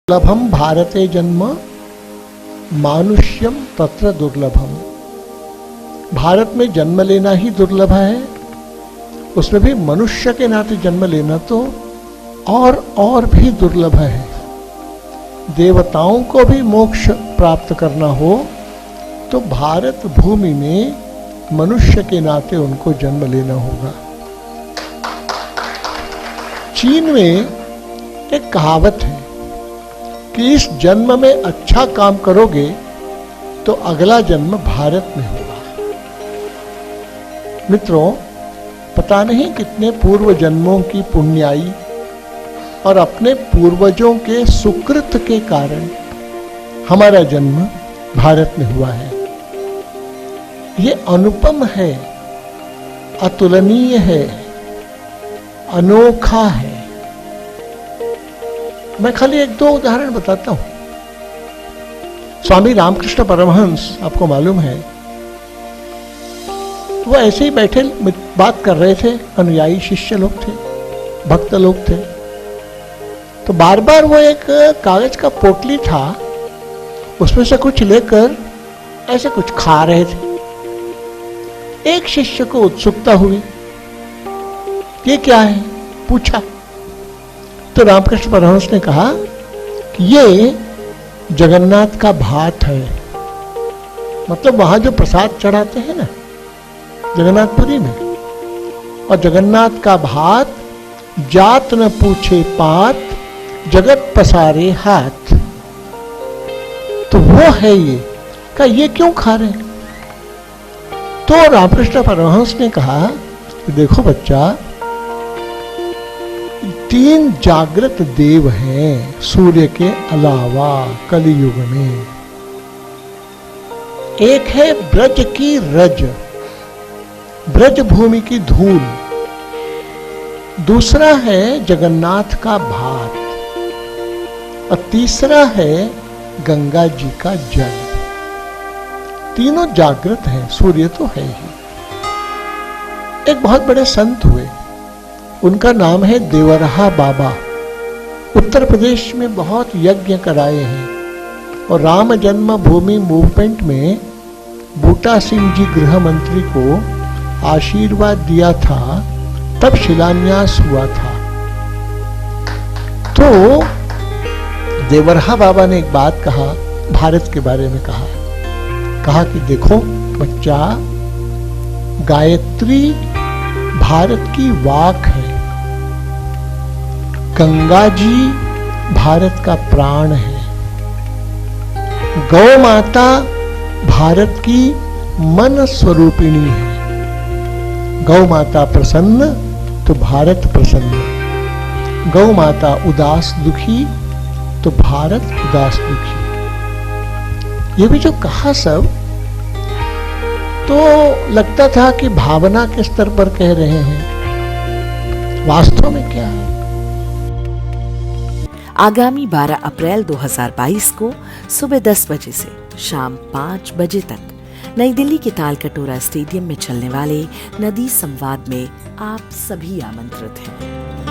दुर्लभम भारते जन्म मानुष्यम तत्र दुर्लभम। भारत में जन्म लेना ही दुर्लभ है, उसमें भी मनुष्य के नाते जन्म लेना तो और भी दुर्लभ है। देवताओं को भी मोक्ष प्राप्त करना हो तो भारत भूमि में मनुष्य के नाते उनको जन्म लेना होगा। चीन में एक कहावत है कि इस जन्म में अच्छा काम करोगे तो अगला जन्म भारत में होगा। मित्रों, पता नहीं कितने पूर्व जन्मों की पुण्याई और अपने पूर्वजों के सुकृत के कारण हमारा जन्म भारत में हुआ है। ये अनुपम है, अतुलनीय है, अनोखा है। मैं खाली एक दो उदाहरण बताता हूं। स्वामी रामकृष्ण परमहंस, आपको मालूम है, वो ऐसे ही बैठे बात कर रहे थे। अनुयायी शिष्य लोग थे, भक्त लोग थे। तो बार बार वो एक कागज का पोटली था, उसमें से कुछ लेकर ऐसे कुछ खा रहे थे। एक शिष्य को उत्सुकता हुई, ये क्या है, पूछा। तो रामकृष्ण परमहंस ने कहा कि ये जगन्नाथ का भात है। मतलब वहां जो प्रसाद चढ़ाते हैं ना जगन्नाथपुरी में, और जगन्नाथ का भात जात न पूछे पात जगत पसारे हाथ। तो वो है ये। कहा ये क्यों खा रहे हैं? तो रामकृष्ण परमहंस ने कहा कि देखो बच्चा, 3 जागृत देव हैं सूर्य के अलावा कलियुग में। एक है ब्रज की रज, ब्रज भूमि की धूल। दूसरा है जगन्नाथ का भात, और तीसरा है गंगा जी का जल। तीनों जागृत हैं, सूर्य तो है ही। एक बहुत बड़े संत हुए, उनका नाम है देवरहा बाबा। उत्तर प्रदेश में बहुत यज्ञ कराए हैं, और राम जन्म भूमि मूवमेंट में बूटा सिंह जी गृह मंत्री को आशीर्वाद दिया था, तब शिलान्यास हुआ था। तो देवरहा बाबा ने एक बात कहा, भारत के बारे में कहा कि देखो बच्चा, गायत्री भारत की वाक है, गंगा जी भारत का प्राण है, गौ माता भारत की मन स्वरूपिणी है। गौ माता प्रसन्न तो भारत प्रसन्न, गौ माता उदास दुखी तो भारत उदास दुखी। ये भी जो कहा सब, तो लगता था कि भावना के स्तर पर कह रहे हैं, वास्तव में क्या है। आगामी 12 अप्रैल 2022 को सुबह 10 बजे से शाम 5 बजे तक नई दिल्ली के तालकटोरा स्टेडियम में चलने वाले नदी संवाद में आप सभी आमंत्रित हैं।